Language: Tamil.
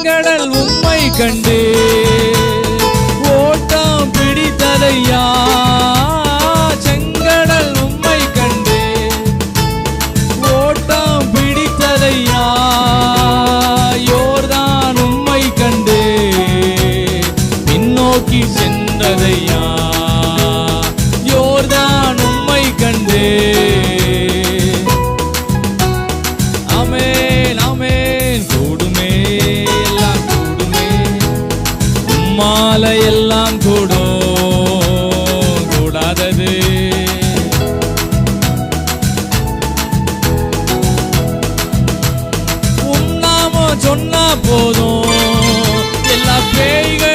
செங்கடல் உம்மை கண்டு ஓட்டம் பிடித்ததையா. செங்கடல் உம்மை கண்டு ஓட்டம் பிடித்ததையா. யோர்தான் உம்மை கண்டு பின்னோக்கி சென்றதையா. யோர்தான் உம்மை கண்டு. ஆமென் ஆமென். கூடுமே எல்லாம் கூடுமே, உம்மால எல்லாம் கூடும், கூடாதது உம் நாமம் சொன்னா போதும், எல்லா பேய்கள்